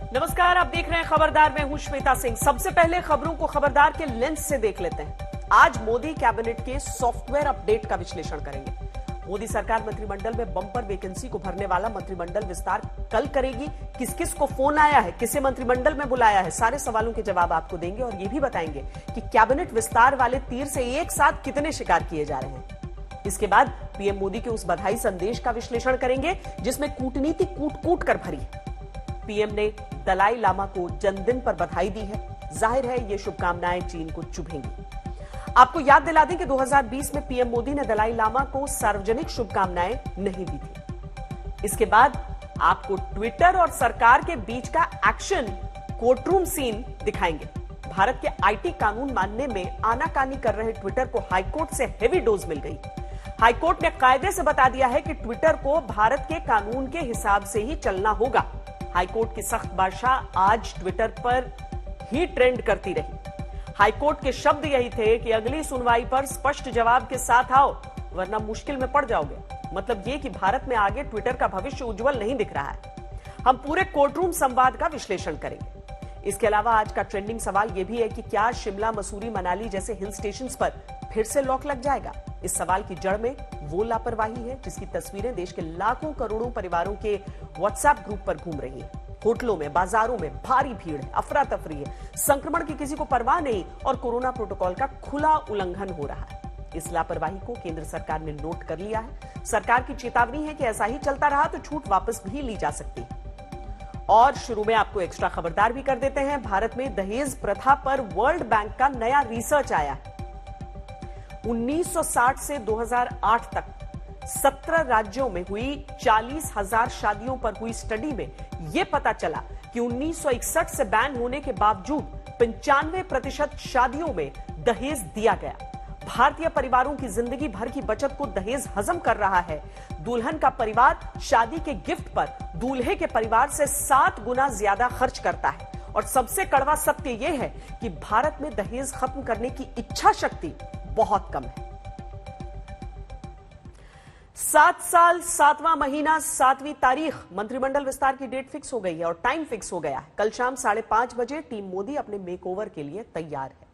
नमस्कार, आप देख रहे हैं खबरदार। मैं हूं श्वेता सिंह। सबसे पहले खबरों को खबरदार के लेंस से देख लेते हैं। आज मोदी कैबिनेट के सॉफ्टवेयर अपडेट का विश्लेषण करेंगे। मोदी सरकार मंत्रिमंडल में बम्पर वैकेंसी को भरने वाला मंत्रिमंडल विस्तार कल करेगी। किस किस को फोन आया है, किसे मंत्रिमंडल में बुलाया है, सारे सवालों के जवाब आपको देंगे और ये भी बताएंगे कि कैबिनेट विस्तार वाले तीर से एक साथ कितने शिकार किए जा रहे हैं। इसके बाद पीएम मोदी के उस बधाई संदेश का विश्लेषण करेंगे जिसमें कूटनीति कूट कूट कर भरी है। पीएम ने दलाई लामा को जन्मदिन पर बधाई दी है। जाहिर है ये शुभकामनाएं चीन को चुभेंगी। आपको याद दिला दें कि 2020 में पीएम मोदी ने दलाई लामा को सार्वजनिक शुभकामनाएं नहीं दी थी। इसके बाद आपको ट्विटर और सरकार के बीच का एक्शन कोर्टरूम सीन दिखाएंगे। भारत के आईटी कानून मानने में आनाकानी कर रहे ट्विटर को हाईकोर्ट से हेवी डोज मिल गई। हाईकोर्ट ने कायदे से बता दिया है कि ट्विटर को भारत के कानून के हिसाब से ही चलना होगा। हाईकोर्ट की सख्त बादशाह आज ट्विटर पर ही ट्रेंड करती रही। हाईकोर्ट के शब्द यही थे कि अगली सुनवाई पर स्पष्ट जवाब के साथ आओ, वरना मुश्किल में पड़ जाओगे। मतलब ये कि भारत में आगे ट्विटर का भविष्य उज्जवल नहीं दिख रहा है। हम पूरे कोर्टरूम संवाद का विश्लेषण करेंगे। इसके अलावा आज का ट्रेंडिंग सवाल यह भी है कि क्या शिमला, मसूरी, मनाली जैसे हिल स्टेशंस पर फिर से लॉक लग जाएगा। इस सवाल की जड़ में वो लापरवाही है जिसकी तस्वीरें देश के लाखों करोड़ों परिवारों के व्हाट्सएप ग्रुप पर घूम रही है। होटलों में, बाजारों में भारी भीड़ है, अफरा तफरी है, संक्रमण की किसी को परवाह नहीं और कोरोना प्रोटोकॉल का खुला उल्लंघन हो रहा है। इस लापरवाही को केंद्र सरकार ने नोट कर लिया है। सरकार की चेतावनी है कि ऐसा ही चलता रहा तो छूट वापस भी ली जा सकती है। और शुरू में आपको एक्स्ट्रा खबरदार भी कर देते हैं। भारत में दहेज प्रथा पर वर्ल्ड बैंक का नया रिसर्च आया है। 1960 से 2008 तक 17 राज्यों में हुई 40,000 शादियों पर हुई स्टडी में यह पता चला कि 1961 से बैन होने के बावजूद 95% शादियों में दहेज दिया गया। भारतीय परिवारों की जिंदगी भर की बचत को दहेज हजम कर रहा है। दुल्हन का परिवार शादी के गिफ्ट पर दूल्हे के परिवार से 7 गुना ज्यादा खर्च करता है। और सबसे कड़वा सत्य यह है कि भारत में दहेज खत्म करने की इच्छा शक्ति बहुत कम है। 7 साल 7वां महीना 7वीं तारीख मंत्रिमंडल विस्तार की डेट फिक्स हो गई है और टाइम फिक्स हो गया है। कल शाम 5:30 बजे टीम मोदी अपने मेकओवर के लिए तैयार है।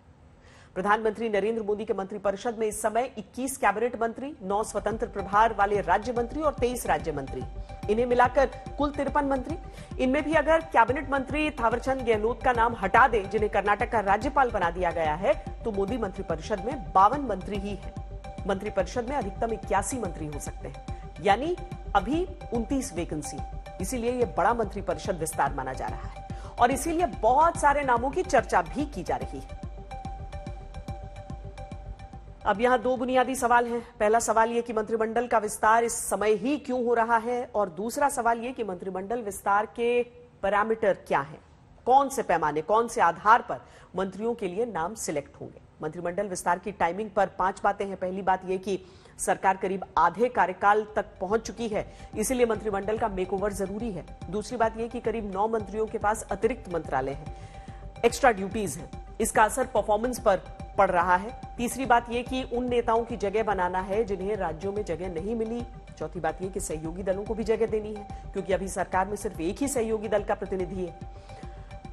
प्रधानमंत्री नरेंद्र मोदी के मंत्रिपरिषद में इस समय 21 कैबिनेट मंत्री, 9 स्वतंत्र प्रभार वाले राज्य मंत्री और 23 राज्य मंत्री। इन्हें मिलाकर कुल 53 मंत्री। इनमें भी अगर कैबिनेट मंत्री थावरचंद गहलोत का नाम हटा दें, जिन्हें कर्नाटक का राज्यपाल बना दिया गया है, तो मोदी मंत्रिपरिषद में 52 मंत्री ही है। मंत्रिपरिषद में अधिकतम 81 मंत्री हो सकते हैं, यानी अभी 29 वैकेंसी। इसीलिए यह बड़ा मंत्रिपरिषद विस्तार माना जा रहा है और इसीलिए बहुत सारे नामों की चर्चा भी की जा रही है। अब यहां 2 बुनियादी सवाल हैं। पहला सवाल यह कि मंत्रिमंडल का विस्तार इस समय ही क्यों हो रहा है और दूसरा सवाल यह कि मंत्रिमंडल विस्तार के पैरामीटर क्या हैं, कौन से पैमाने, कौन से आधार पर मंत्रियों के लिए नाम सिलेक्ट होंगे। मंत्रिमंडल विस्तार की टाइमिंग पर 5 बातें हैं। पहली बात यह कि सरकार करीब आधे कार्यकाल तक पहुंच चुकी है, इसीलिए मंत्रिमंडल का मेकओवर जरूरी है। दूसरी बात यह कि करीब 9 मंत्रियों के पास अतिरिक्त मंत्रालय हैं, एक्स्ट्रा ड्यूटीज हैं, इसका असर परफॉर्मेंस पर पड़ रहा है। तीसरी बात यह कि उन नेताओं की जगह बनाना है जिन्हें राज्यों में जगह नहीं मिली। चौथी बात यह कि सहयोगी दलों को भी जगह देनी है, क्योंकि अभी सरकार में सिर्फ एक ही सहयोगी दल का प्रतिनिधि है।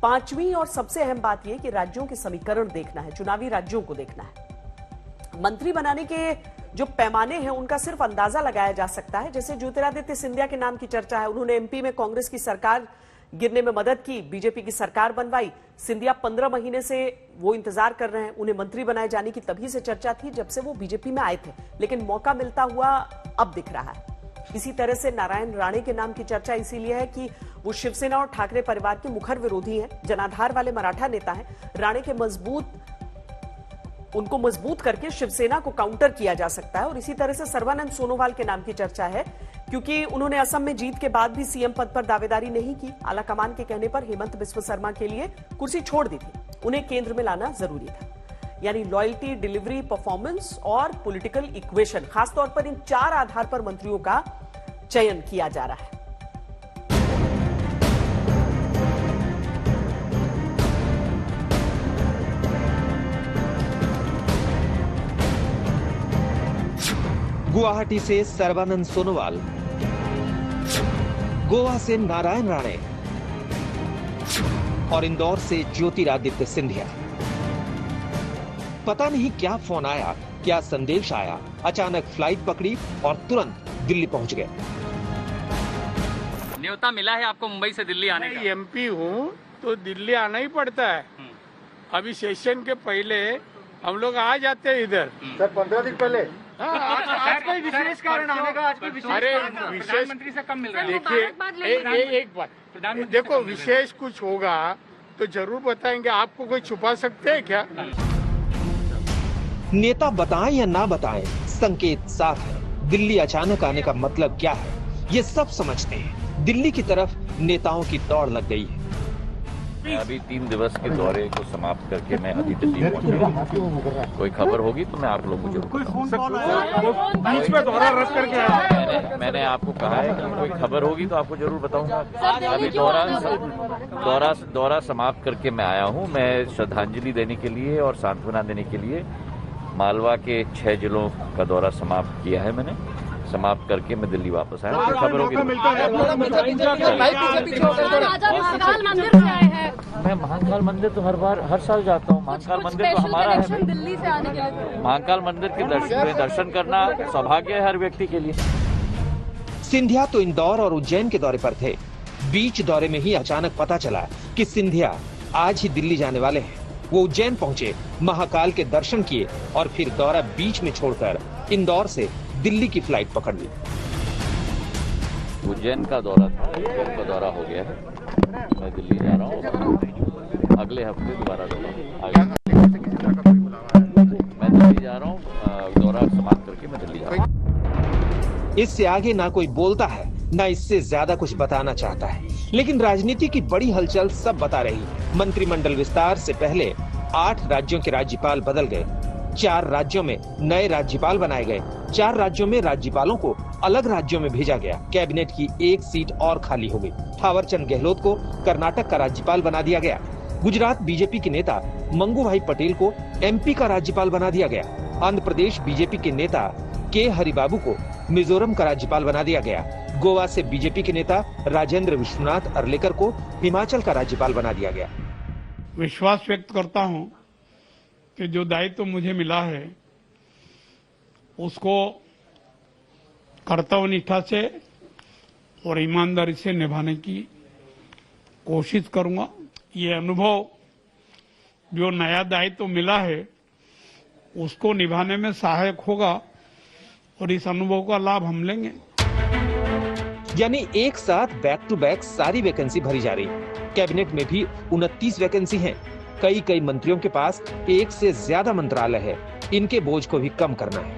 पांचवी और सबसे अहम बात यह कि राज्यों के समीकरण देखना है, चुनावी राज्यों को देखना है। मंत्री बनाने के जो पैमाने हैं उनका सिर्फ अंदाजा लगाया जा सकता है। जैसे ज्योतिरादित्य सिंधिया के नाम की चर्चा है, उन्होंने एमपी में कांग्रेस की सरकार गिरने में मदद की, बीजेपी की सरकार बनवाई। सिंधिया 15 महीने से वो इंतजार कर रहे हैं, उन्हें मंत्री बनाए जाने की तभी से चर्चा थी जब से वो बीजेपी में आए थे, लेकिन मौका मिलता हुआ अब दिख रहा है। इसी तरह से नारायण राणे के नाम की चर्चा इसीलिए है कि वो शिवसेना और ठाकरे परिवार के मुखर विरोधी हैं, जनाधार वाले मराठा नेता हैं। राणे के उनको मजबूत करके शिवसेना को काउंटर किया जा सकता है। और इसी तरह से सर्बानंद सोनोवाल के नाम की चर्चा है, क्योंकि उन्होंने असम में जीत के बाद भी सीएम पद पर दावेदारी नहीं की। आलाकमान के कहने पर हेमंत बिस्व शर्मा के लिए कुर्सी छोड़ दी थी, उन्हें केंद्र में लाना जरूरी था। यानी लॉयल्टी, डिलीवरी, परफॉर्मेंस और पॉलिटिकल इक्वेशन, खासतौर पर इन 4 आधार पर मंत्रियों का चयन किया जा रहा है। गुवाहाटी से सर्बानंद सोनोवाल, गोवा से नारायण राणे, और इंदौर से ज्योतिरादित्य सिंधिया। पता नहीं क्या फोन आया, क्या संदेश आया, अचानक फ्लाइट पकड़ी और तुरंत दिल्ली पहुंच गए। न्योता मिला है आपको मुंबई से दिल्ली आने का? एमपी हूँ तो दिल्ली आना ही पड़ता है। अभी सेशन के पहले हम लोग आ जाते हैं इधर। सर 15 दिन पहले आज कोई विशेष कारण आने का? आज कोई विशेष? अरे प्रधानमंत्री से कम मिल रहा है। देखिए एक बात, देखो विशेष कुछ होगा तो जरूर बताएंगे। आपको कोई छुपा सकते हैं क्या? नेता बताएं या ना बताएं, संकेत साफ है। दिल्ली अचानक आने का मतलब क्या है, ये सब समझते हैं। दिल्ली की तरफ नेताओं की दौड़ लग गई है। मैं अभी 3 दिवस के दौरे को समाप्त करके मैं अभी दिल्ली पहुंचा। कोई खबर होगी तो मैं आप लोग मुझे बीच में दौरा रद्द करके आया। मैंने आपको कहा है कि कोई खबर होगी तो आपको जरूर बताऊंगा। अभी दौरा समाप्त करके मैं आया हूं। मैं श्रद्धांजलि देने के लिए और सांत्वना देने के लिए मालवा के 6 जिलों का दौरा समाप्त किया है। मैंने समाप्त करके मैं दिल्ली वापस आया। तो खबर होगी मैं महाकाल मंदिर तो हर साल जाता हूँ। महाकाल मंदिर तो हमारा है। दिल्ली से आने के लिए महाकाल मंदिर के दर्शन करना सौभाग्य है हर व्यक्ति के लिए। सिंधिया तो इंदौर और उज्जैन के दौरे पर थे। बीच दौरे में ही अचानक पता चला कि सिंधिया आज ही दिल्ली जाने वाले हैं। वो उज्जैन पहुंचे, महाकाल के दर्शन किए और फिर दौरा बीच में छोड़कर इंदौर से दिल्ली की फ्लाइट पकड़ ली। उज्जैन का दौरा था, उज्जैन का दौरा हो गया है। मैं दिल्ली जा रहा हूँ। अगले हफ्ते दोबारा दौरा। मैं दिल्ली जा रहा हूँ। दौरा समाप्त करके मैं दिल्ली जा रहा हूँ। इससे आगे ना कोई बोलता है, ना इससे ज्यादा कुछ बताना चाहता है। लेकिन राजनीति की बड़ी हलचल सब बता रही। मंत्रिमंडल विस्तार से पहले 8 राज्यों के राज्यपाल बदल गए। 4 राज्यों में नए राज्यपाल बनाए गए। 4 राज्यों में राज्यपालों को अलग राज्यों में भेजा गया। कैबिनेट की 1 सीट और खाली हो गई। थावरचंद गहलोत को कर्नाटक का राज्यपाल बना दिया गया। गुजरात बीजेपी के नेता मंगू भाई पटेल को एमपी का राज्यपाल बना दिया गया। आंध्र प्रदेश बीजेपी के नेता के हरिबाबू को मिजोरम का राज्यपाल बना दिया गया। गोवा से बीजेपी के नेता राजेंद्र विश्वनाथ अर्लेकर को हिमाचल का राज्यपाल बना दिया गया। विश्वास व्यक्त करता हूं कि जो दायित्व मुझे मिला है उसको कर्तव्यनिष्ठा से और ईमानदारी से निभाने की कोशिश करूंगा। ये अनुभव जो नया दायित्व मिला है उसको निभाने में सहायक होगा और इस अनुभव का लाभ हम लेंगे। यानी एक साथ बैक टू बैक सारी वैकेंसी भरी जा रही। कैबिनेट में भी 29 वैकेंसी हैं। कई मंत्रियों के पास 1 से ज्यादा मंत्रालय है। इनके बोझ को भी कम करना है।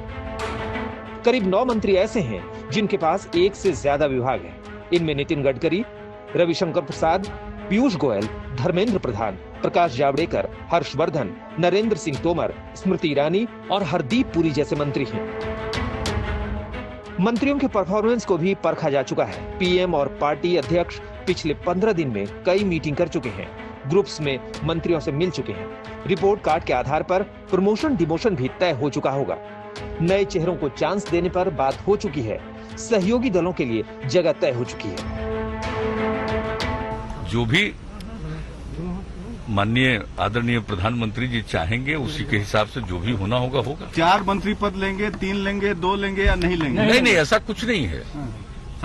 करीब 9 मंत्री ऐसे हैं जिनके पास 1 से ज्यादा विभाग है। इनमें नितिन गडकरी, रविशंकर प्रसाद, पीयूष गोयल, धर्मेंद्र प्रधान, प्रकाश जावड़ेकर, हर्षवर्धन, नरेंद्र सिंह तोमर, स्मृति ईरानी और हरदीप पुरी जैसे मंत्री हैं। मंत्रियों के परफॉर्मेंस को भी परखा जा चुका है। पीएम और पार्टी अध्यक्ष पिछले 15 दिन में कई मीटिंग कर चुके हैं। ग्रुप्स में मंत्रियों से मिल चुके हैं। रिपोर्ट कार्ड के आधार पर प्रमोशन डिमोशन भी तय हो चुका होगा। नए चेहरों को चांस देने पर बात हो चुकी है। सहयोगी दलों के लिए जगह तय हो चुकी है। जो भी माननीय आदरणीय प्रधानमंत्री जी चाहेंगे उसी के हिसाब से जो भी होना होगा होगा। 4 मंत्री पद लेंगे, 3 लेंगे, 2 लेंगे या नहीं लेंगे? नहीं, ऐसा कुछ नहीं है।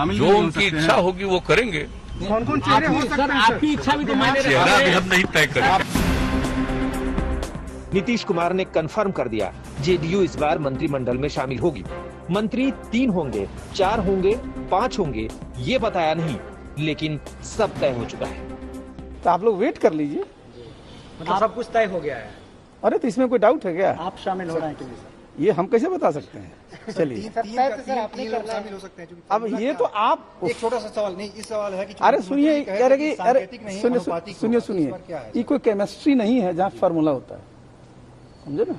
जो उनकी इच्छा होगी वो करेंगे। कौन-कौन चेहरे हो सकते हैं? आपकी इच्छा भी तो मायने रखती है। चेहरा भी हम नहीं तय करेंगे। नीतीश कुमार ने कंफर्म कर दिया, जेडीयू इस बार मंत्रिमंडल में शामिल होगी। मंत्री 3 होंगे, 4 होंगे, 5 होंगे, ये बताया नहीं, लेकिन सब तय हो चुका है। तो आप लोग वेट कर लीजिए। मतलब सब कुछ तय हो गया है। अरे तो इसमें कोई डाउट है क्या? आप शामिल हो रहे हैं कि नहीं? ये हम कैसे बता सकते हैं? चलिए शामिल हो सकते हैं। अब ये तो आप एक छोटा सा सवाल नहीं, इस सवाल है कि अरे सुनिए, कह रहे कि अरे सुनिए, ये कोई केमिस्ट्री नहीं है जहाँ फार्मूला होता है, समझे ना?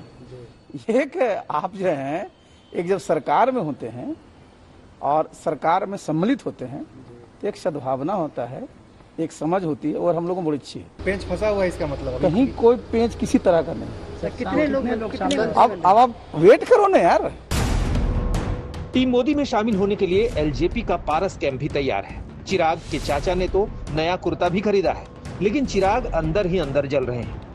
ये कि आप जो है एक जब सरकार में होते हैं और सरकार में सम्मिलित होते हैं तो एक सद्भावना होता है, एक समझ होती है और हम लोगों को बड़ी अच्छी है। पेंच फंसा हुआ है इसका मतलब? कहीं कोई पेंच किसी तरह का नहीं। कितने लोग अब आप वेट करो ना यार। टीम मोदी में शामिल होने के लिए एलजेपी का पारस कैंप भी तैयार है। चिराग के चाचा ने तो नया कुर्ता भी खरीदा है। लेकिन चिराग अंदर ही अंदर जल रहे हैं।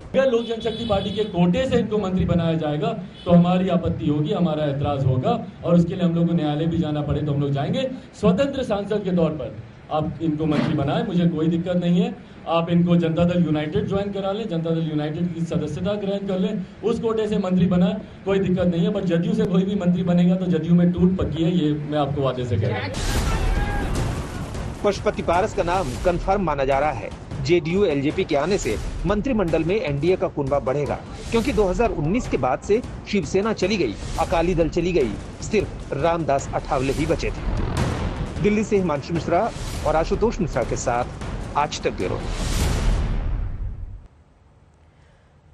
अगर लोक जनशक्ति पार्टी के कोटे से इनको मंत्री बनाया जाएगा तो हमारी आपत्ति होगी, हमारा ऐतराज होगा और उसके लिए हम लोग को न्यायालय भी जाना पड़े तो हम लोग जाएंगे। स्वतंत्र सांसद के तौर पर आप इनको मंत्री बनाएं, मुझे कोई दिक्कत नहीं है। आप इनको जनता दल यूनाइटेड ज्वाइन करा लें, जनता दल यूनाइटेड की सदस्यता ग्रहण कर लें, उस कोटे से मंत्री बनाएं, कोई दिक्कत नहीं है। पर जदयू से कोई भी मंत्री बनेगा तो जदयू में टूट पक्की है, ये मैं आपको वादे से कह रहा हूं। पशुपति पारस का नाम कंफर्म माना जा रहा है। जेडीयू एलजेपी के आने से मंत्रिमंडल में एनडीए का कुनबा बढ़ेगा, क्योंकि 2019 के बाद से शिवसेना चली गई, अकाली दल चली गई, सिर्फ रामदास अठावले ही बचे थे। दिल्ली से हिमांशु मिश्रा और आशुतोष मिश्रा के साथ आज तक ब्यूरो।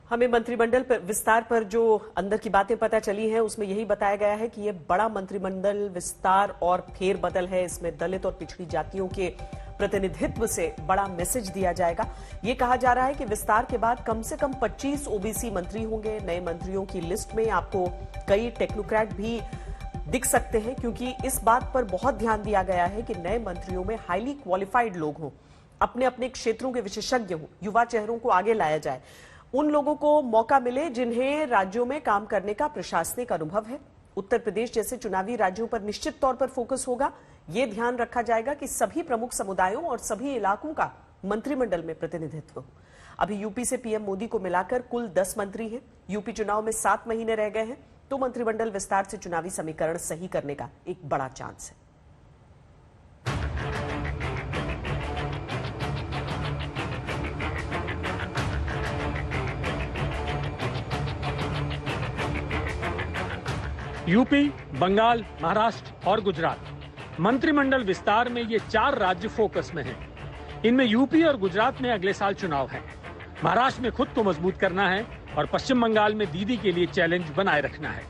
हमें मंत्रिमंडल विस्तार पर जो अंदर की बातें पता चली हैं उसमें यही बताया गया है कि यह बड़ा मंत्रिमंडल विस्तार और फेरबदल है। इसमें दलित और पिछड़ी जातियों के प्रतिनिधित्व से बड़ा मैसेज दिया जाएगा। ये कहा जा रहा है कि विस्तार के बाद कम से कम 25 ओबीसी मंत्री होंगे। नए मंत्रियों की लिस्ट में आपको कई टेक्नोक्रेट भी दिख सकते हैं, क्योंकि इस बात पर बहुत ध्यान दिया गया है कि नए मंत्रियों में हाईली क्वालिफाइड लोग हों, अपने अपने क्षेत्रों के विशेषज्ञ हों, युवा चेहरों को आगे लाया जाए, उन लोगों को मौका मिले जिन्हें राज्यों में काम करने का प्रशासनिक अनुभव है। उत्तर प्रदेश जैसे चुनावी राज्यों पर निश्चित तौर पर फोकस होगा। यह ध्यान रखा जाएगा कि सभी प्रमुख समुदायों और सभी इलाकों का मंत्रिमंडल में प्रतिनिधित्व हो। अभी यूपी से पीएम मोदी को मिलाकर कुल 10 मंत्री हैं। यूपी चुनाव में 7 महीने रह गए हैं, तो मंत्रिमंडल विस्तार से चुनावी समीकरण सही करने का एक बड़ा चांस है। यूपी, बंगाल, महाराष्ट्र और गुजरात मंत्रिमंडल विस्तार में ये 4 राज्य फोकस में हैं। इनमें यूपी और गुजरात में अगले साल चुनाव है। महाराष्ट्र में खुद को मजबूत करना है और पश्चिम बंगाल में दीदी के लिए चैलेंज बनाए रखना है।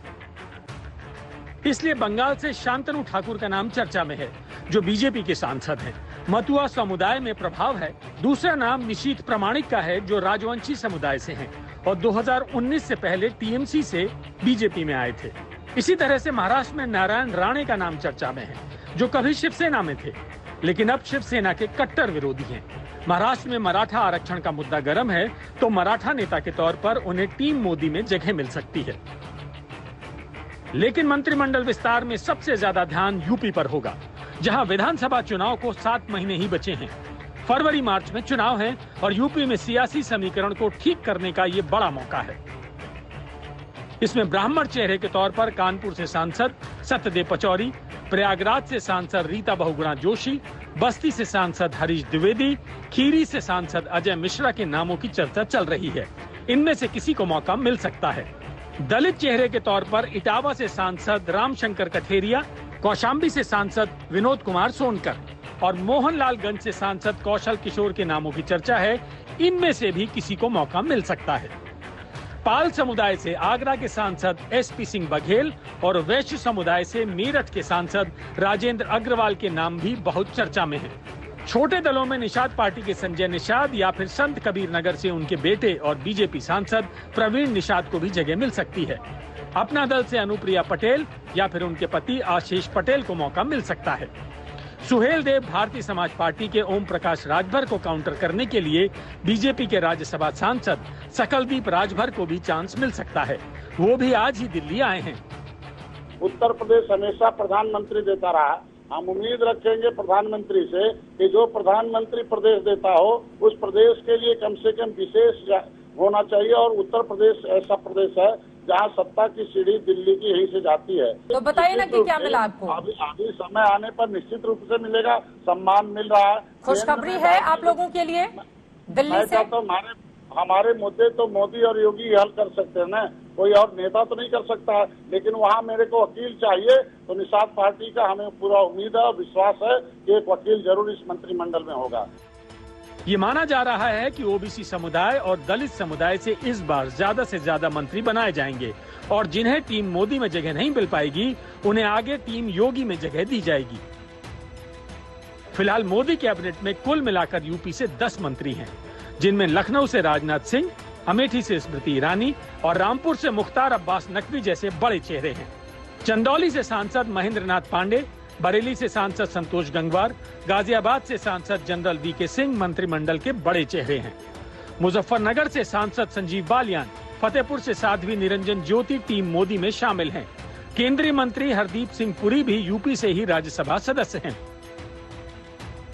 इसलिए बंगाल से शांतनु ठाकुर का नाम चर्चा में है, जो बीजेपी के सांसद हैं। मतुआ समुदाय में प्रभाव है। दूसरा नाम निशीथ प्रामाणिक का है, जो राजवंशी समुदाय से हैं और 2019 से पहले टीएमसी से बीजेपी में आए थे। इसी तरह से महाराष्ट्र में नारायण राणे का नाम चर्चा में है, जो कभी शिवसेना में थे लेकिन अब शिवसेना के कट्टर विरोधी हैं। महाराष्ट्र में मराठा आरक्षण का मुद्दा गर्म है, तो मराठा नेता के तौर पर उन्हें टीम मोदी में जगह मिल सकती है। लेकिन मंत्रिमंडल विस्तार में सबसे ज्यादा ध्यान यूपी पर होगा, जहां विधानसभा चुनाव को 7 महीने ही बचे हैं। फरवरी मार्च में चुनाव है और यूपी में सियासी समीकरण को ठीक करने का ये बड़ा मौका है। इसमें ब्राह्मण चेहरे के तौर पर कानपुर से सांसद सत्यदेव पचौरी, प्रयागराज से सांसद रीता बहुगुणा जोशी, बस्ती से सांसद हरीश द्विवेदी, खीरी से सांसद अजय मिश्रा के नामों की चर्चा चल रही है। इनमें से किसी को मौका मिल सकता है। दलित चेहरे के तौर पर इटावा से सांसद रामशंकर कथेरिया, कौशाम्बी से सांसद विनोद कुमार सोनकर और मोहनलालगंज से सांसद कौशल किशोर के नामों की चर्चा है। इनमें से भी किसी को मौका मिल सकता है। पाल समुदाय से आगरा के सांसद एसपी सिंह बघेल और वैश्य समुदाय से मेरठ के सांसद राजेंद्र अग्रवाल के नाम भी बहुत चर्चा में हैं। छोटे दलों में निषाद पार्टी के संजय निषाद या फिर संत कबीर नगर से उनके बेटे और बीजेपी सांसद प्रवीण निषाद को भी जगह मिल सकती है। अपना दल से अनुप्रिया पटेल या फिर उनके पति आशीष पटेल को मौका मिल सकता है। सुहेल देव भारतीय समाज पार्टी के ओम प्रकाश राजभर को काउंटर करने के लिए बीजेपी के राज्यसभा सांसद सकलदीप राजभर को भी चांस मिल सकता है। वो भी आज ही दिल्ली आए हैं। उत्तर प्रदेश हमेशा प्रधानमंत्री देता रहा। हम उम्मीद रखेंगे प्रधानमंत्री से कि जो प्रधानमंत्री प्रदेश देता हो उस प्रदेश के लिए कम से कम विशेष होना चाहिए। और उत्तर प्रदेश ऐसा प्रदेश है जहाँ सत्ता की सीढ़ी दिल्ली की यहीं से जाती है। तो बताइए ना कि क्या मिला आपको? अभी समय आने पर निश्चित रूप से मिलेगा, सम्मान मिल रहा है। खुशखबरी है आप लोगों के लिए दिल्ली से? तो हमारे मुद्दे तो मोदी और योगी हल कर सकते हैं ना, कोई और नेता तो नहीं कर सकता। लेकिन वहाँ मेरे को वकील चाहिए, तो निषाद पार्टी का हमें पूरा उम्मीद है और विश्वास है कि एक वकील जरूर इस मंत्रिमंडल में होगा। ये माना जा रहा है कि ओबीसी समुदाय और दलित समुदाय से इस बार ज्यादा से ज्यादा मंत्री बनाए जाएंगे और जिन्हें टीम मोदी में जगह नहीं मिल पाएगी उन्हें आगे टीम योगी में जगह दी जाएगी। फिलहाल मोदी कैबिनेट में कुल मिलाकर यूपी से 10 मंत्री हैं, जिनमें लखनऊ से राजनाथ सिंह, अमेठी से स्मृति ईरानी और रामपुर से मुख्तार अब्बास नकवी जैसे बड़े चेहरे हैं। चंदौली से सांसद महेंद्र नाथ पांडे, बरेली से सांसद संतोष गंगवार, गाजियाबाद से सांसद जनरल वीके सिंह मंत्रिमंडल के बड़े चेहरे हैं। मुजफ्फरनगर से सांसद संजीव बालियान, फतेहपुर से साध्वी निरंजन ज्योति टीम मोदी में शामिल हैं। केंद्रीय मंत्री हरदीप सिंह पुरी भी यूपी से ही राज्यसभा सदस्य हैं।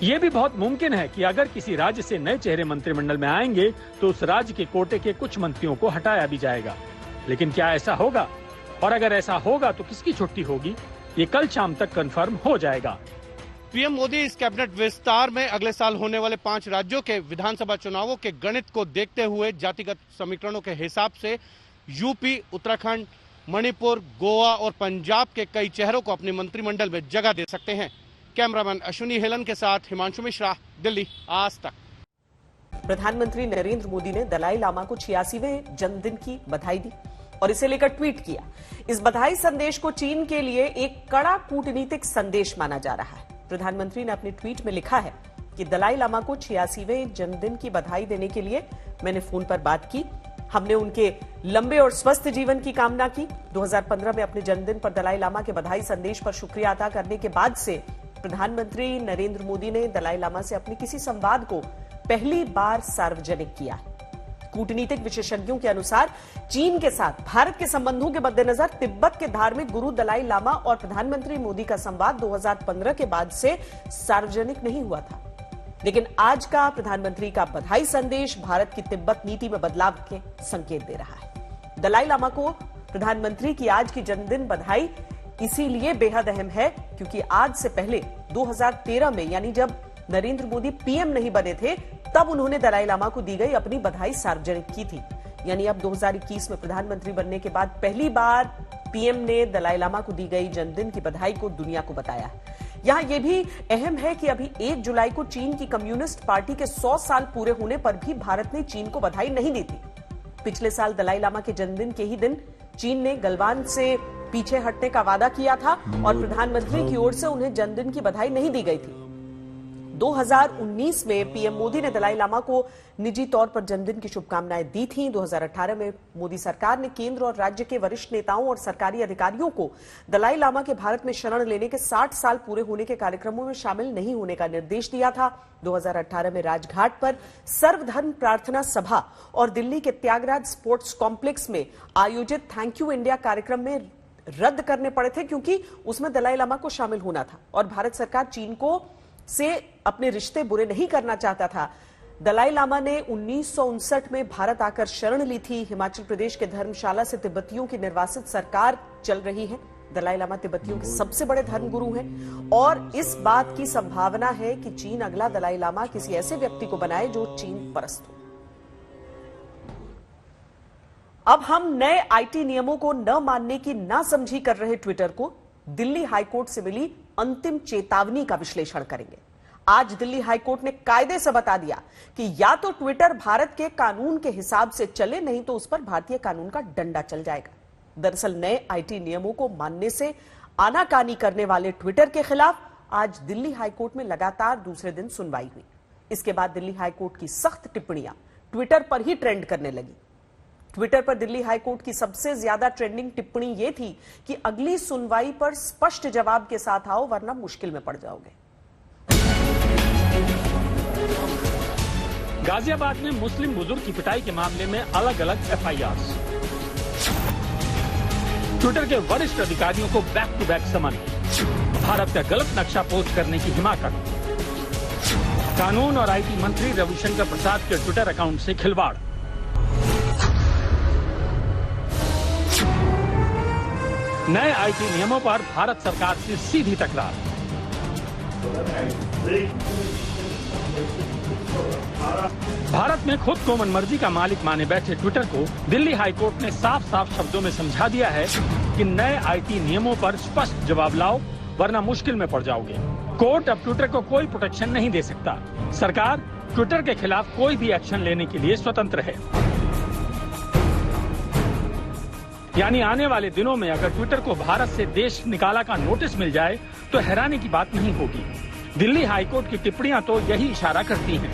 ये भी बहुत मुमकिन है कि अगर किसी राज्य से नए चेहरे मंत्रिमंडल में आएंगे तो उस राज्य के कोटे के कुछ मंत्रियों को हटाया भी जाएगा। लेकिन क्या ऐसा होगा? और अगर ऐसा होगा तो किसकी छुट्टी होगी? ये कल शाम तक कंफर्म हो जाएगा। पीएम मोदी इस कैबिनेट विस्तार में अगले साल होने वाले 5 राज्यों के विधानसभा चुनावों के गणित को देखते हुए जातिगत समीकरणों के हिसाब से यूपी, उत्तराखंड, मणिपुर, गोवा और पंजाब के कई चेहरों को अपने मंत्रिमंडल में जगह दे सकते हैं। कैमरामैन अश्विनी हेलन के साथ हिमांशु मिश्रा, दिल्ली, आज तक। प्रधानमंत्री नरेंद्र मोदी ने दलाई लामा को 86वें जन्मदिन की बधाई दी और इसे लेकर ट्वीट किया। इस बधाई संदेश को चीन के लिए एक कड़ा कूटनीतिक संदेश माना जा रहा है। प्रधानमंत्री ने अपने ट्वीट में लिखा है कि दलाई लामा को 86वें जन्मदिन की बधाई देने के लिए मैंने फोन पर बात की। हमने उनके लंबे और स्वस्थ जीवन की कामना की। 2015 में अपने जन्मदिन पर दलाई लामा के बधाई संदेश पर शुक्रिया अदा करने के बाद से प्रधानमंत्री नरेंद्र मोदी ने दलाई लामा से अपने किसी संवाद को पहली बार सार्वजनिक किया है। कूटनीतिक विशेषज्ञों के अनुसार चीन के साथ भारत के संबंधों के मद्देनजर तिब्बत के धार्मिक गुरु दलाई लामा और प्रधानमंत्री मोदी का संवाद 2015 के बाद से सार्वजनिक नहीं हुआ था। लेकिन आज का प्रधानमंत्री का बधाई संदेश भारत की तिब्बत नीति में बदलाव के संकेत दे रहा है। दलाई लामा को प्रधानमंत्री की आज की जन्मदिन बधाई इसीलिए बेहद अहम है क्योंकि आज से पहले 2013 में, यानी जब नरेंद्र मोदी पीएम नहीं बने थे, तब उन्होंने दलाई लामा को दी गई अपनी बधाई सार्वजनिक की थी। यानी अब 2021 में प्रधानमंत्री बनने के बाद पहली बार पीएम ने दलाई लामा को दी गई जन्मदिन की बधाई को दुनिया को बताया। यहां यह भी अहम है कि अभी 1 जुलाई को चीन की कम्युनिस्ट पार्टी के 100 साल पूरे होने पर भी भारत ने चीन को बधाई नहीं दी थी। पिछले साल दलाई लामा के जन्मदिन के ही दिन चीन ने गलवान से पीछे हटने का वादा किया था और प्रधानमंत्री की ओर से उन्हें जन्मदिन की बधाई नहीं दी गई थी। 2019 में पीएम मोदी ने दलाई लामा को निजी तौर पर जन्मदिन की शुभकामनाएं दी थीं। 2018 में मोदी सरकार ने केंद्र और राज्य के वरिष्ठ नेताओं और सरकारी अधिकारियों को दलाई लामा के भारत में शरण लेने के 60 साल पूरे होने के कार्यक्रमों में शामिल नहीं होने का निर्देश दिया था। 2018 में राजघाट पर सर्वधर्म प्रार्थना सभा और दिल्ली के त्यागराज स्पोर्ट्स कॉम्प्लेक्स में आयोजित थैंक यू इंडिया कार्यक्रम में रद्द करने पड़े थे क्योंकि उसमें दलाई लामा को शामिल होना था और भारत सरकार चीन को से अपने रिश्ते बुरे नहीं करना चाहता था। दलाई लामा ने 1959 में भारत आकर शरण ली थी। हिमाचल प्रदेश के धर्मशाला से तिब्बतियों की निर्वासित सरकार चल रही है। दलाई लामा तिब्बतियों के सबसे बड़े धर्मगुरु हैं और इस बात की संभावना है कि चीन अगला दलाई लामा किसी ऐसे व्यक्ति को बनाए जो चीन परस्त हो। अब हम नए आईटी नियमों को न मानने की नासमझी कर रहे ट्विटर को दिल्ली हाईकोर्ट से मिली अंतिम चेतावनी का विश्लेषण करेंगे। आज दिल्ली हाईकोर्ट ने कायदे से बता दिया कि या तो ट्विटर भारत के कानून के हिसाब से चले, नहीं तो उस पर भारतीय कानून का डंडा चल जाएगा। दरअसल नए आईटी नियमों को मानने से आनाकानी करने वाले ट्विटर के खिलाफ आज दिल्ली हाईकोर्ट में लगातार दूसरे दिन सुनवाई हुई। इसके बाद दिल्ली हाईकोर्ट की सख्त टिप्पणियां ट्विटर पर ही ट्रेंड करने लगी। ट्विटर पर दिल्ली हाईकोर्ट की सबसे ज्यादा ट्रेंडिंग टिप्पणी यह थी कि अगली सुनवाई पर स्पष्ट जवाब के साथ आओ वरना मुश्किल में पड़ जाओगे। गाजियाबाद में मुस्लिम बुजुर्ग की पिटाई के मामले में अलग अलग एफआईआर। ट्विटर के वरिष्ठ अधिकारियों को बैक टू बैक समन। भारत का गलत नक्शा पोस्ट करने की हिमाकत। कानून और आईटी मंत्री रविशंकर प्रसाद के ट्विटर अकाउंट से खिलवाड़। नए आईटी नियमों पर भारत सरकार से सीधी तकरार। भारत में खुद को मनमर्जी का मालिक माने बैठे ट्विटर को दिल्ली हाईकोर्ट ने साफ साफ शब्दों में समझा दिया है कि नए आईटी नियमों पर स्पष्ट जवाब लाओ वरना मुश्किल में पड़ जाओगे। कोर्ट अब ट्विटर को कोई प्रोटेक्शन नहीं दे सकता। सरकार ट्विटर के खिलाफ कोई भी एक्शन लेने के लिए स्वतंत्र है। यानी आने वाले दिनों में अगर ट्विटर को भारत से देश निकाला का नोटिस मिल जाए तो हैरानी की बात नहीं होगी। दिल्ली हाईकोर्ट की टिप्पणियां तो यही इशारा करती हैं।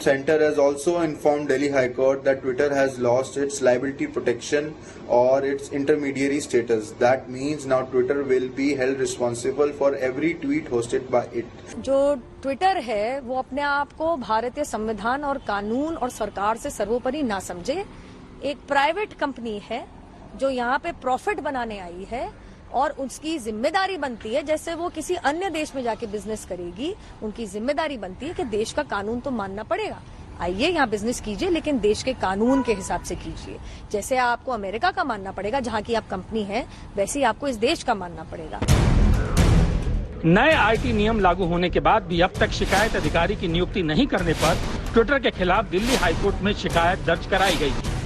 Center has also informed Delhi High Court that Twitter has lost its liability protection or its intermediary status. That means now Twitter will be held responsible for every tweet hosted by it. जो Twitter है वो अपने आप को भारतीय संविधान और कानून और सरकार से सर्वोपरि ना समझे। एक प्राइवेट कंपनी है जो यहाँ पे प्रॉफिट बनाने आई है और उसकी जिम्मेदारी बनती है, जैसे वो किसी अन्य देश में जाके बिजनेस करेगी, उनकी जिम्मेदारी बनती है कि देश का कानून तो मानना पड़ेगा। आइए यहाँ बिजनेस कीजिए, लेकिन देश के कानून के हिसाब से कीजिए। जैसे आपको अमेरिका का मानना पड़ेगा जहाँ की आप कंपनी है, वैसे ही आपको इस देश का मानना पड़ेगा। नए आईटी नियम लागू होने के बाद भी अब तक शिकायत अधिकारी की नियुक्ति नहीं करने पर ट्विटर के खिलाफ दिल्ली हाईकोर्ट में शिकायत दर्ज कराई गई।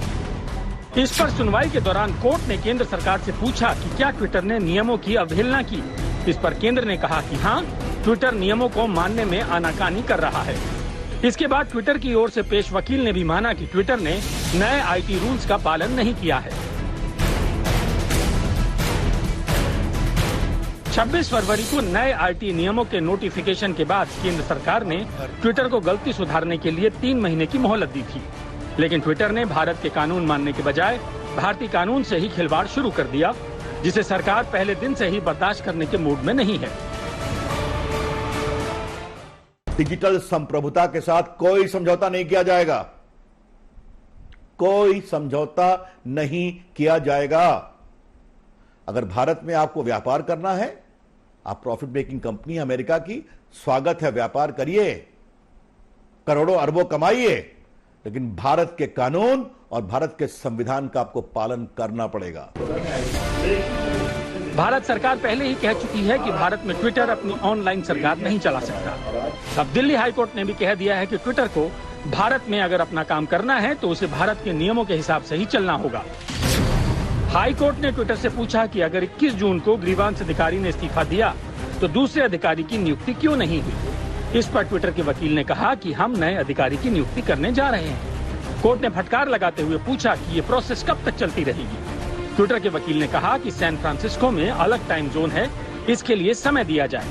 इस पर सुनवाई के दौरान कोर्ट ने केंद्र सरकार से पूछा कि क्या ट्विटर ने नियमों की अवहेलना की। इस पर केंद्र ने कहा कि हाँ, ट्विटर नियमों को मानने में आनाकानी कर रहा है। इसके बाद ट्विटर की ओर से पेश वकील ने भी माना कि ट्विटर ने नए आईटी रूल्स का पालन नहीं किया है। 26 फरवरी को नए आईटी नियमों के नोटिफिकेशन के बाद केंद्र सरकार ने ट्विटर को गलती सुधारने के लिए 3 महीने की मोहलत दी थी, लेकिन ट्विटर ने भारत के कानून मानने के बजाय भारतीय कानून से ही खिलवाड़ शुरू कर दिया, जिसे सरकार पहले दिन से ही बर्दाश्त करने के मूड में नहीं है। डिजिटल संप्रभुता के साथ कोई समझौता नहीं किया जाएगा, कोई समझौता नहीं किया जाएगा। अगर भारत में आपको व्यापार करना है, आप प्रॉफिट मेकिंग कंपनी अमेरिका की, स्वागत है, व्यापार करिए, करोड़ों अरबों कमाइए, लेकिन भारत के कानून और भारत के संविधान का आपको पालन करना पड़ेगा। भारत सरकार पहले ही कह चुकी है कि भारत में ट्विटर अपनी ऑनलाइन सरकार नहीं चला सकता। अब दिल्ली हाईकोर्ट ने भी कह दिया है कि ट्विटर को भारत में अगर अपना काम करना है तो उसे भारत के नियमों के हिसाब से ही चलना होगा। हाईकोर्ट ने ट्विटर से पूछा कि अगर 21 जून को ग्रीवांस अधिकारी ने इस्तीफा दिया तो दूसरे अधिकारी की नियुक्ति क्यों नहीं हुई। इस पर ट्विटर के वकील ने कहा कि हम नए अधिकारी की नियुक्ति करने जा रहे हैं। कोर्ट ने फटकार लगाते हुए पूछा कि ये प्रोसेस कब तक चलती रहेगी। ट्विटर के वकील ने कहा कि सैन फ्रांसिस्को में अलग टाइम जोन है, इसके लिए समय दिया जाए।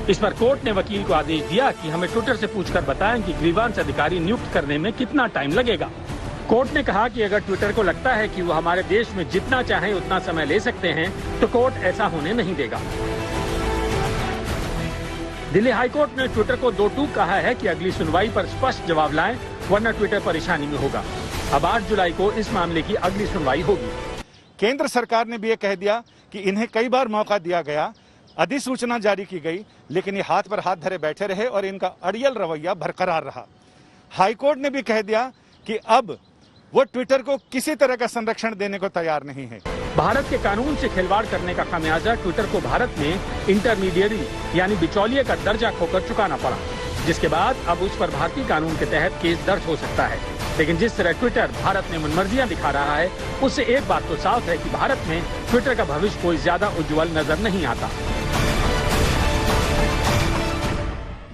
इस पर कोर्ट ने वकील को आदेश दिया कि हमें ट्विटर से पूछकर बताएं कि ग्रीवांस अधिकारी नियुक्त करने में कितना टाइम लगेगा। कोर्ट ने कहा कि अगर ट्विटर को लगता है कि वो हमारे देश में जितना चाहे उतना समय ले सकते हैं तो कोर्ट ऐसा होने नहीं देगा। दिल्ली हाईकोर्ट ने ट्विटर को 2 टूक कहा है कि अगली सुनवाई पर स्पष्ट जवाब लाएं, वरना ट्विटर परेशानी में होगा। अब 8 जुलाई को इस मामले की अगली सुनवाई होगी। केंद्र सरकार ने भी ये कह दिया कि इन्हें कई बार मौका दिया गया, अधिसूचना जारी की गई, लेकिन ये हाथ पर हाथ धरे बैठे रहे और इनका अड़ियल रवैया बरकरार रहा। हाईकोर्ट ने भी कह दिया कि अब वो ट्विटर को किसी तरह का संरक्षण देने को तैयार नहीं है। भारत के कानून से खिलवाड़ करने का खामियाजा ट्विटर को भारत में इंटरमीडिएरी यानी बिचौलिए का दर्जा खोकर चुकाना पड़ा, जिसके बाद अब उस पर भारतीय कानून के तहत केस दर्ज हो सकता है। लेकिन जिस तरह ट्विटर भारत में मनमर्जियां दिखा रहा है, उससे एक बात तो साफ है कि भारत में ट्विटर का भविष्य कोई ज्यादा उज्जवल नजर नहीं आता।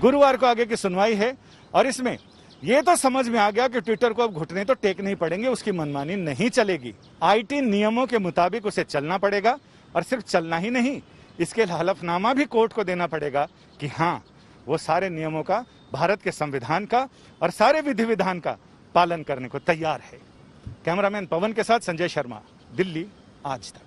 गुरुवार को आगे की सुनवाई है और इसमें ये तो समझ में आ गया कि ट्विटर को अब घुटने तो टेकने ही पड़ेंगे, उसकी मनमानी नहीं चलेगी। आईटी नियमों के मुताबिक उसे चलना पड़ेगा और सिर्फ चलना ही नहीं, इसके हलफनामा भी कोर्ट को देना पड़ेगा कि हाँ, वो सारे नियमों का, भारत के संविधान का और सारे विधि विधान का पालन करने को तैयार है। कैमरामैन पवन के साथ संजय शर्मा, दिल्ली आज तक।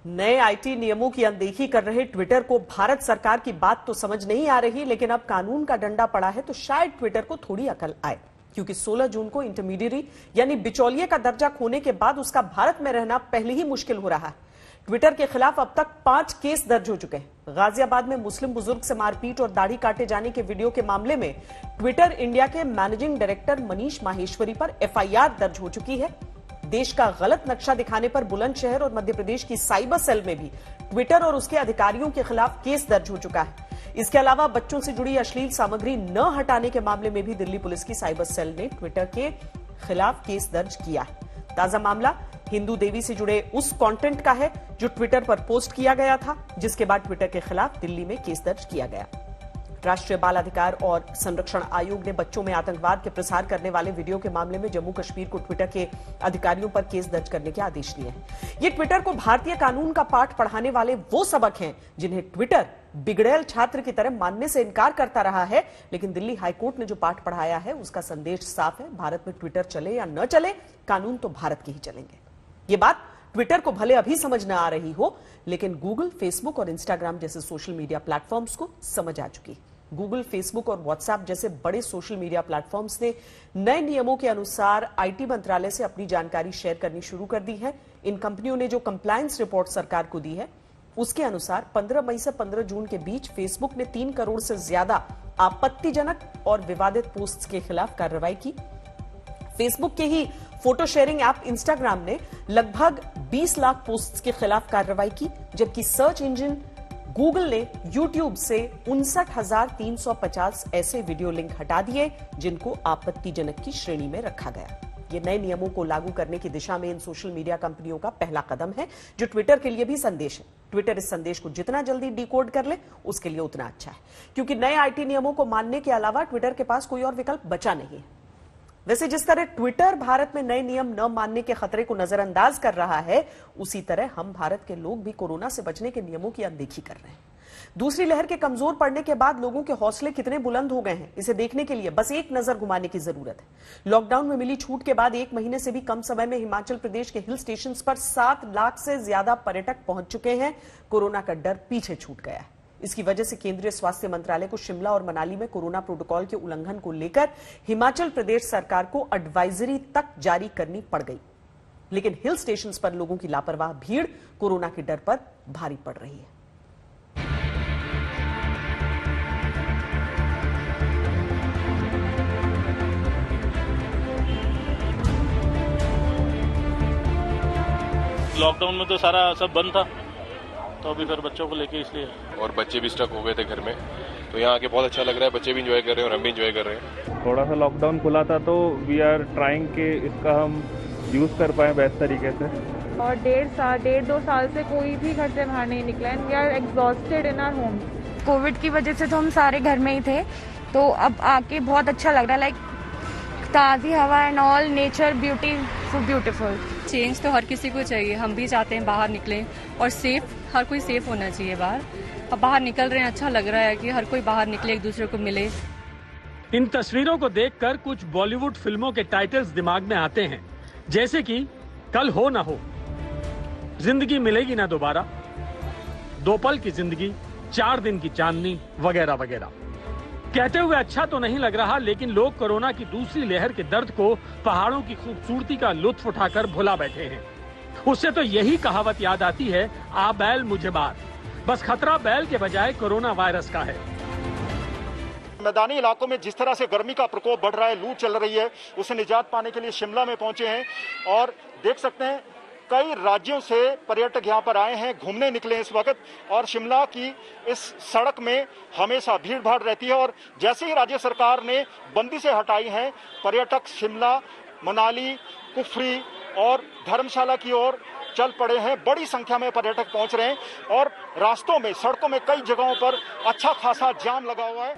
नए आईटी नियमों की अनदेखी कर रहे ट्विटर को भारत सरकार की बात तो समझ नहीं आ रही, लेकिन अब कानून का डंडा पड़ा है तो शायद ट्विटर को थोड़ी अकल आए, क्योंकि 16 जून को इंटरमीडिएरी यानी बिचौलिए का दर्जा खोने के बाद उसका भारत में रहना पहले ही मुश्किल हो रहा है। ट्विटर के खिलाफ अब तक 5 केस दर्ज हो चुके हैं। गाजियाबाद में मुस्लिम बुजुर्ग से मारपीट और दाढ़ी काटे जाने के वीडियो के मामले में ट्विटर इंडिया के मैनेजिंग डायरेक्टर मनीष माहेश्वरी पर एफआईआर दर्ज हो चुकी है। देश का गलत नक्शा दिखाने पर बुलंदशहर और मध्य प्रदेश की साइबर सेल में भी ट्विटर और उसके अधिकारियों के खिलाफ केस दर्ज हो चुका है। इसके अलावा बच्चों से जुड़ी अश्लील सामग्री न हटाने के मामले में भी दिल्ली पुलिस की साइबर सेल ने ट्विटर के खिलाफ केस दर्ज किया है। ताजा मामला हिंदू देवी से जुड़े उस कंटेंट का है जो ट्विटर पर पोस्ट किया गया था, जिसके बाद ट्विटर के खिलाफ दिल्ली में केस दर्ज किया गया। राष्ट्रीय बाल अधिकार और संरक्षण आयोग ने बच्चों में आतंकवाद के प्रसार करने वाले वीडियो के मामले में जम्मू कश्मीर को ट्विटर के अधिकारियों पर केस दर्ज करने के आदेश दिए हैं। ये ट्विटर को भारतीय कानून का पाठ पढ़ाने वाले वो सबक हैं जिन्हें ट्विटर बिगड़ैल छात्र की तरह मानने से इनकार करता रहा है, लेकिन दिल्ली हाईकोर्ट ने जो पाठ पढ़ाया है उसका संदेश साफ है। भारत में ट्विटर चले या न चले, कानून तो भारत के ही चलेंगे। ये बात ट्विटर को भले अभी समझ न आ रही हो, लेकिन गूगल, फेसबुक और इंस्टाग्राम जैसे सोशल मीडिया प्लेटफॉर्म्स को समझ आ चुकी। गूगल, फेसबुक और व्हाट्सएप जैसे बड़े सोशल मीडिया प्लेटफॉर्म्स ने नए नियमों के अनुसार आईटी मंत्रालय से अपनी जानकारी शेयर करनी शुरू कर दी है। इन कंपनियों ने जो कंप्लायंस रिपोर्ट सरकार को दी है, उसके अनुसार 15 मई से 15 जून के बीच फेसबुक ने 3 करोड़ से ज्यादा आपत्तिजनक और विवादित पोस्ट्स के खिलाफ कार्रवाई की। फेसबुक के ही फोटो शेयरिंग ऐप इंस्टाग्राम ने लगभग 20 लाख पोस्ट्स के खिलाफ कार्रवाई की, जबकि सर्च इंजन गूगल ने यूट्यूब से 59,350 ऐसे वीडियो लिंक हटा दिए जिनको आपत्तिजनक की श्रेणी में रखा गया। ये नए नियमों को लागू करने की दिशा में इन सोशल मीडिया कंपनियों का पहला कदम है, जो ट्विटर के लिए भी संदेश है। ट्विटर इस संदेश को जितना जल्दी डिकोड कर ले, उसके लिए उतना अच्छा है, क्योंकि नए आईटी नियमों को मानने के अलावा ट्विटर के पास कोई और विकल्प बचा नहीं है। वैसे जिस तरह ट्विटर भारत में नए नियम न मानने के खतरे को नजरअंदाज कर रहा है, उसी तरह हम भारत के लोग भी कोरोना से बचने के नियमों की अनदेखी कर रहे हैं। दूसरी लहर के कमजोर पड़ने के बाद लोगों के हौसले कितने बुलंद हो गए हैं, इसे देखने के लिए बस एक नजर घुमाने की जरूरत है। लॉकडाउन में मिली छूट के बाद 1 महीने से भी कम समय में हिमाचल प्रदेश के हिल स्टेशन पर 7 लाख से ज्यादा पर्यटक पहुंच चुके हैं। कोरोना का डर पीछे छूट गया है। इसकी वजह से केंद्रीय स्वास्थ्य मंत्रालय को शिमला और मनाली में कोरोना प्रोटोकॉल के उल्लंघन को लेकर हिमाचल प्रदेश सरकार को एडवाइजरी तक जारी करनी पड़ गई। लेकिन हिल स्टेशंस पर लोगों की लापरवाह भीड़ कोरोना के डर पर भारी पड़ रही है। लॉकडाउन में तो सारा सब बंद था, तो अभी फिर बच्चों को लेके इसलिए, और बच्चे भी स्टक हो गए थे घर में, तो यहाँ आके बहुत अच्छा लग रहा है। बच्चे भी एंजॉय कर रहे हैं और हम भी एंजॉय कर रहे हैं। थोड़ा सा लॉकडाउन खुला था तो वी आर ट्राइंग के इसका हम यूज कर पाए बेस्ट तरीके से। और 1.5-2 साल से कोई भी घर से बाहर नहीं निकला and we are exhausted in our home. Covid की वजह से तो हम सारे घर में ही थे, तो अब आके बहुत अच्छा लग रहा है। लाइक ताज़ी हवा and all nature beauty so beautiful. Change तो हर किसी को चाहिए, हम भी चाहते हैं बाहर निकलें और सेफ, हर कोई सेफ होना चाहिए बाहर। अब बाहर निकल रहे हैं, अच्छा लग रहा है कि हर कोई बाहर निकले, एक दूसरे को मिले। इन तस्वीरों को देखकर कुछ बॉलीवुड फिल्मों के टाइटल्स दिमाग में आते हैं, जैसे कि कल हो ना हो, जिंदगी मिलेगी ना दोबारा, 2 पल की जिंदगी, 4 दिन की चांदनी वगैरह वगैरह। कहते हुए अच्छा तो नहीं लग रहा, लेकिन लोग कोरोना की दूसरी लहर के दर्द को पहाड़ों की खूबसूरती का लुत्फ उठाकर भुला बैठे हैं। उससे तो यही कहावत याद आती है, आ बैल मुझे मार। बस खतरा बैल के बजाय कोरोना वायरस का है। मैदानी इलाकों में जिस तरह से गर्मी का प्रकोप बढ़ रहा है, लू चल रही है, उससे निजात पाने के लिए शिमला में पहुंचे हैं और देख सकते हैं कई राज्यों से पर्यटक यहां पर आए हैं, घूमने निकले इस वक्त। और शिमला की इस सड़क में हमेशा भीड़ भाड़ रहती है और जैसे ही राज्य सरकार ने बंदी से हटाई है, पर्यटक शिमला, मनाली, कुफरी और धर्मशाला की ओर चल पड़े हैं। बड़ी संख्या में पर्यटक पहुंच रहे हैं और रास्तों में, सड़कों में कई जगहों पर अच्छा खासा जाम लगा हुआ है।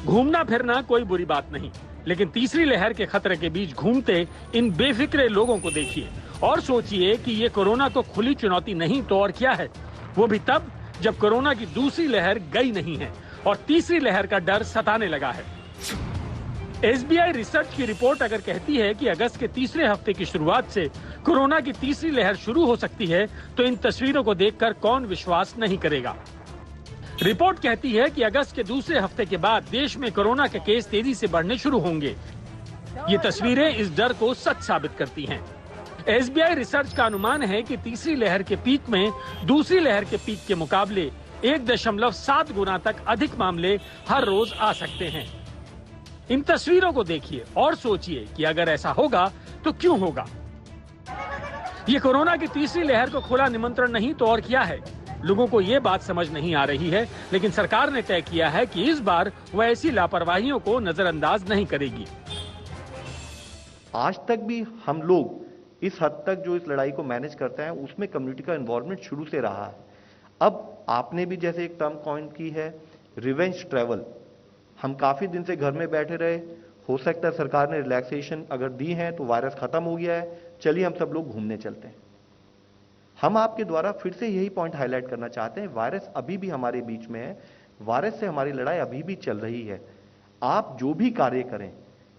घूमना फिरना कोई बुरी बात नहीं, लेकिन तीसरी लहर के खतरे के बीच घूमते इन बेफिक्रे लोगों को देखिए और सोचिए कि ये कोरोना को खुली चुनौती नहीं तो और क्या है। वो भी तब जब कोरोना की दूसरी लहर गई नहीं है और तीसरी लहर का डर सताने लगा है। एसबीआई रिसर्च की रिपोर्ट अगर कहती है कि अगस्त के तीसरे हफ्ते की शुरुआत से कोरोना की तीसरी लहर शुरू हो सकती है, तो इन तस्वीरों को देखकर कौन विश्वास नहीं करेगा। रिपोर्ट कहती है कि अगस्त के दूसरे हफ्ते के बाद देश में कोरोना के केस तेजी से बढ़ने शुरू होंगे। ये तस्वीरें इस डर को सच साबित करती हैं। एसबीआई रिसर्च का अनुमान है कि तीसरी लहर के पीक में दूसरी लहर के पीक के मुकाबले 1.7 गुना तक अधिक मामले हर रोज आ सकते हैं। इन तस्वीरों को देखिए और सोचिए कि अगर ऐसा होगा तो क्यों होगा। ये कोरोना की तीसरी लहर को खुला निमंत्रण नहीं तो और क्या है। लोगों को ये बात समझ नहीं आ रही है, लेकिन सरकार ने तय किया है कि इस बार वह ऐसी लापरवाहियों को नजरअंदाज नहीं करेगी। आज तक भी हम लोग इस हद तक जो इस लड़ाई को मैनेज करते हैं, उसमें कम्युनिटी का इन्वॉल्वमेंट शुरू से रहा है। अब आपने भी जैसे एक टर्म कॉइन की है रिवेंज ट्रैवल, हम काफ़ी दिन से घर में बैठे रहे, हो सकता है सरकार ने रिलैक्सेशन अगर दी है तो वायरस खत्म हो गया है, चलिए हम सब लोग घूमने चलते हैं। हम आपके द्वारा फिर से यही पॉइंट हाईलाइट करना चाहते हैं, वायरस अभी भी हमारे बीच में है, वायरस से हमारी लड़ाई अभी भी चल रही है। आप जो भी कार्य करें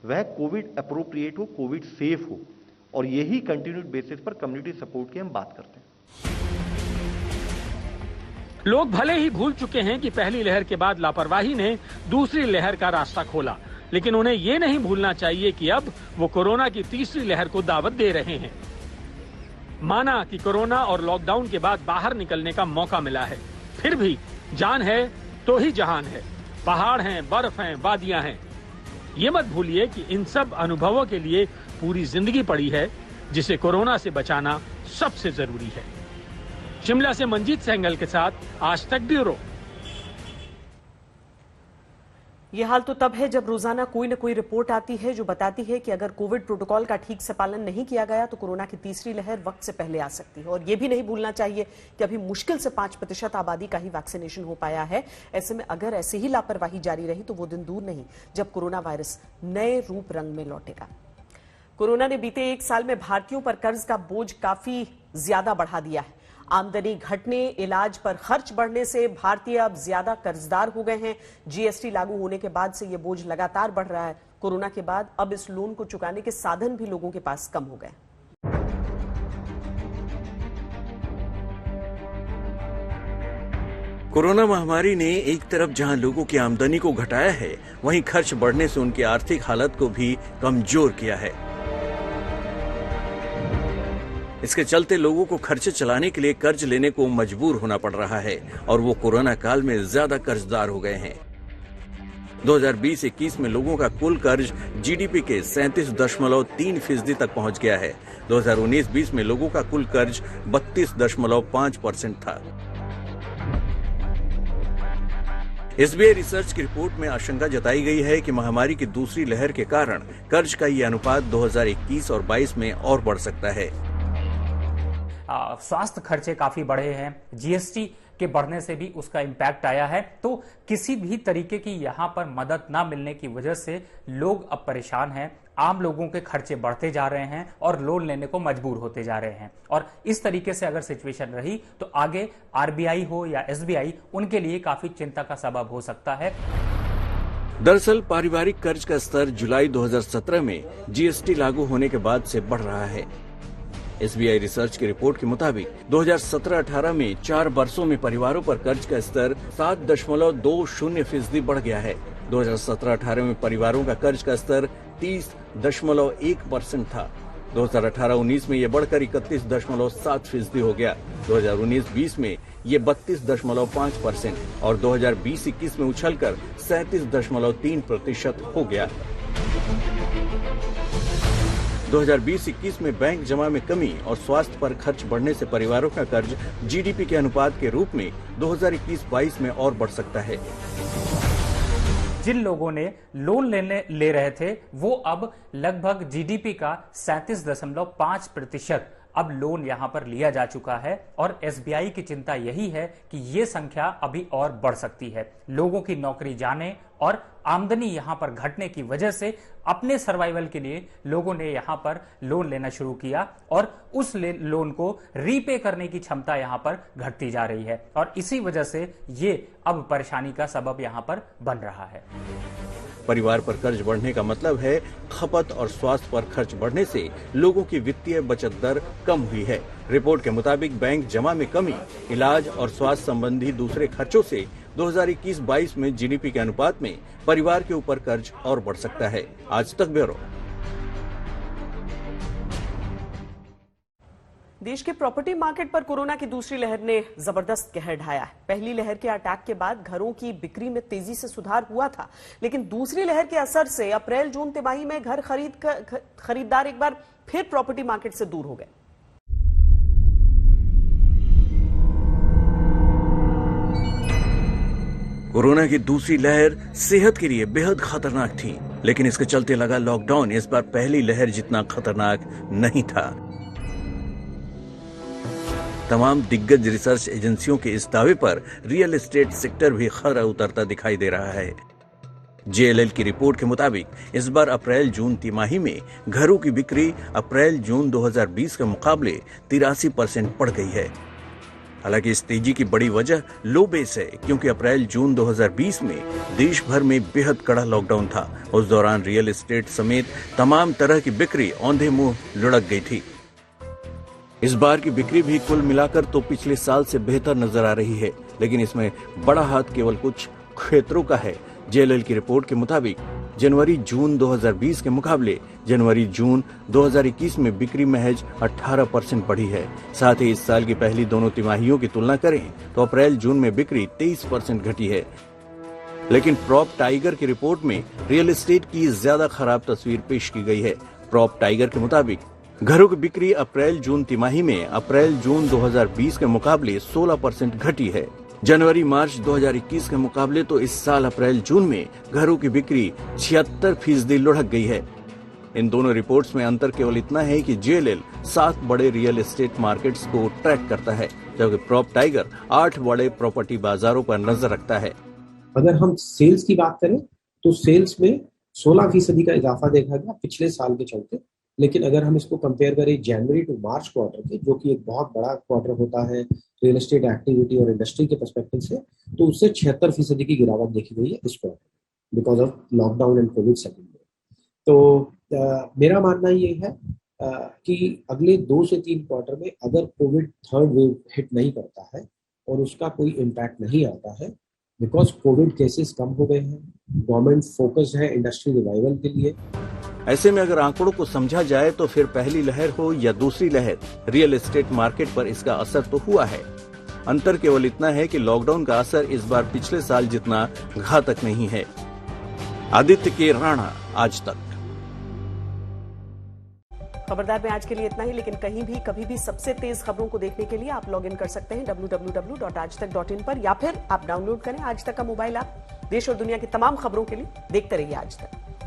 वह कोविड अप्रोप्रिएट हो, कोविड सेफ हो, और यही कंटिन्यूड बेसिस पर कम्युनिटी सपोर्ट की हम बात करते हैं। लोग भले ही भूल चुके हैं कि पहली लहर के बाद लापरवाही ने दूसरी लहर का रास्ता खोला, लेकिन उन्हें ये नहीं भूलना चाहिए कि अब वो कोरोना की तीसरी लहर को दावत दे रहे हैं। माना कि कोरोना और लॉकडाउन के बाद बाहर निकलने का मौका मिला है, फिर भी जान है तो ही जहान है। पहाड़ हैं, बर्फ हैं, वादियां हैं। ये मत भूलिए कि इन सब अनुभवों के लिए पूरी जिंदगी पड़ी है, जिसे कोरोना से बचाना सबसे जरूरी है। शिमला से मंजीत सेंगल के साथ आज तक ब्यूरो। ये हाल तो तब है जब रोजाना कोई न कोई रिपोर्ट आती है जो बताती है कि अगर कोविड प्रोटोकॉल का ठीक से पालन नहीं किया गया तो कोरोना की तीसरी लहर वक्त से पहले आ सकती है। और ये भी नहीं भूलना चाहिए कि अभी मुश्किल से 5% आबादी का ही वैक्सीनेशन हो पाया है। ऐसे में अगर ऐसे ही लापरवाही जारी रही तो वो दिन दूर नहीं जब कोरोना वायरस नए रूप रंग में लौटेगा। कोरोना ने बीते एक साल में भारतीयों पर कर्ज का बोझ काफी ज्यादा बढ़ा दिया है। आमदनी घटने, इलाज पर खर्च बढ़ने से भारतीय अब ज्यादा कर्जदार हो गए हैं। जीएसटी लागू होने के बाद से ये बोझ लगातार बढ़ रहा है। कोरोना के बाद अब इस लोन को चुकाने के साधन भी लोगों के पास कम हो गए। कोरोना महामारी ने एक तरफ जहां लोगों की आमदनी को घटाया है, वहीं खर्च बढ़ने से उनकी आर्थिक हालत को भी कमजोर किया है। इसके चलते लोगों को खर्चे चलाने के लिए कर्ज लेने को मजबूर होना पड़ रहा है और वो कोरोना काल में ज्यादा कर्जदार हो गए हैं। 2020-21 में लोगों का कुल कर्ज जीडीपी के 37.3% तक पहुंच गया है। 2019-20 में लोगों का कुल कर्ज 32.5% था। एसबीआई रिसर्च की रिपोर्ट में आशंका जताई गई है कि महामारी की दूसरी लहर के कारण कर्ज का ये अनुपात 2021 और 22 में और बढ़ सकता है। स्वास्थ्य खर्चे काफी बढ़े हैं, जीएसटी के बढ़ने से भी उसका इम्पैक्ट आया है। तो किसी भी तरीके की यहाँ पर मदद ना मिलने की वजह से लोग अब परेशान हैं। आम लोगों के खर्चे बढ़ते जा रहे हैं और लोन लेने को मजबूर होते जा रहे हैं। और इस तरीके से अगर सिचुएशन रही तो आगे आरबीआई हो या एसबीआई उनके लिए काफी चिंता का सबब हो सकता है। दरअसल पारिवारिक कर्ज का स्तर जुलाई 2017 में जीएसटी लागू होने के बाद से बढ़ रहा है। एसबीआई रिसर्च की रिपोर्ट के मुताबिक 2017-18 में 4 वर्षों में परिवारों पर कर्ज का स्तर 7.20% बढ़ गया है। 2017-18 में परिवारों का कर्ज का स्तर 30.1% था। 2018-19 में ये बढ़कर 31.7% हो गया। 2019-20 में ये 32.5% और 2020-21 में उछलकर 37.3% हो गया। 2020-21 में बैंक जमा में कमी और स्वास्थ्य पर खर्च बढ़ने से परिवारों का कर्ज जीडीपी के अनुपात के रूप में 2021-22 में और बढ़ सकता है। जिन लोगों ने लोन ले रहे थे वो अब लगभग जीडीपी का 37.5% अब लोन यहां पर लिया जा चुका है। और एसबीआई की चिंता यही है कि ये संख्या अभी और बढ़ सकती है। लोगों की नौकरी जाने और आमदनी यहां पर घटने की वजह से अपने सर्वाइवल के लिए लोगों ने यहां पर लोन लेना शुरू किया और उस लोन को रीपे करने की क्षमता यहां पर घटती जा रही है और इसी वजह से ये अब परेशानी का सबब यहां पर बन रहा है। परिवार पर कर्ज बढ़ने का मतलब है खपत और स्वास्थ्य पर खर्च बढ़ने से लोगों की वित्तीय बचत दर कम हुई है। रिपोर्ट के मुताबिक बैंक जमा में कमी, इलाज और स्वास्थ्य संबंधी दूसरे खर्चों से 2021-22 में जीडीपी के अनुपात में परिवार के ऊपर कर्ज और बढ़ सकता है। आज तक ब्यूरो। देश के प्रॉपर्टी मार्केट पर कोरोना की दूसरी लहर ने जबरदस्त कहर ढाया है। पहली लहर के अटैक के बाद घरों की बिक्री में तेजी से सुधार हुआ था, लेकिन दूसरी लहर के असर से अप्रैल-जून तिमाही में घर खरीददार एक बार फिर प्रॉपर्टी मार्केट से दूर हो गए। कोरोना की दूसरी लहर सेहत के लिए बेहद खतरनाक थी, लेकिन इसके चलते लगा लॉकडाउन इस बार पहली लहर जितना खतरनाक नहीं था। तमाम दिग्गज रिसर्च एजेंसियों के इस दावे पर रियल एस्टेट सेक्टर भी खरा उतरता दिखाई दे रहा है। JLL की रिपोर्ट के मुताबिक इस बार अप्रैल-जून तिमाही में घरों की बिक्री अप्रैल-जून 2020 के मुकाबले 83% बढ़ गई है। हालांकि इस तेजी की बड़ी वजह लो बेस है, क्योंकि अप्रैल-जून 2020 में देश भर में बेहद कड़ा लॉकडाउन था। उस दौरान रियल एस्टेट समेत तमाम तरह की बिक्री औंधे मुंह लुढ़क गई थी। इस बार की बिक्री भी कुल मिलाकर तो पिछले साल से बेहतर नजर आ रही है, लेकिन इसमें बड़ा हाथ केवल कुछ क्षेत्रों का है। JLL की रिपोर्ट के मुताबिक जनवरी-जून 2020 के मुकाबले जनवरी-जून 2021 में बिक्री महज 18% बढ़ी है। साथ ही इस साल की पहली दोनों तिमाहियों की तुलना करें तो अप्रैल-जून में बिक्री 23% घटी है। लेकिन प्रॉप टाइगर की रिपोर्ट में रियल एस्टेट की ज्यादा खराब तस्वीर पेश की गई है। प्रॉप टाइगर के मुताबिक घरों की बिक्री अप्रैल-जून तिमाही में अप्रैल-जून 2020 के मुकाबले 16% घटी है। जनवरी-मार्च 2021 के मुकाबले तो इस साल अप्रैल-जून में घरों की बिक्री 76% लुढ़क गई है। इन दोनों रिपोर्ट्स में अंतर केवल इतना है कि JLL 7 बड़े रियल एस्टेट मार्केट्स को ट्रैक करता है, जबकि प्रॉप टाइगर 8 बड़े प्रॉपर्टी बाजारों पर नजर रखता है। अगर हम सेल्स की बात करें तो सेल्स में 16% का इजाफा देखा गया पिछले साल के चलते। लेकिन अगर हम इसको कंपेयर करें जनवरी टू मार्च क्वार्टर के, जो कि एक बहुत बड़ा क्वार्टर होता है रियल एस्टेट एक्टिविटी और इंडस्ट्री के पर्सपेक्टिव से, तो उससे 76% की गिरावट देखी गई है इस quarter because of lockdown and Covid second wave. तो मेरा मानना ये है कि अगले 2 से 3 क्वार्टर में अगर कोविड थर्ड वेव हिट नहीं करता है और उसका कोई इम्पैक्ट नहीं आता है, बिकॉज कोविड केसेस कम हो गए हैं, गवर्नमेंट फोकस है इंडस्ट्री रिवाइवल के लिए। ऐसे में अगर आंकड़ों को समझा जाए तो फिर पहली लहर हो या दूसरी लहर, रियल एस्टेट मार्केट पर इसका असर तो हुआ है। अंतर केवल इतना है कि लॉकडाउन का असर इस बार पिछले साल जितना घातक नहीं है। आदित्य के राणा, आज तक। खबरदार में आज के लिए इतना ही, लेकिन कहीं भी कभी भी सबसे तेज खबरों को देखने के लिए आप लॉग इन कर सकते हैं www.aajtak.in पर, या फिर आप डाउनलोड करें आज तक का मोबाइल ऐप। देश और दुनिया की तमाम खबरों के लिए देखते रहिए आज तक।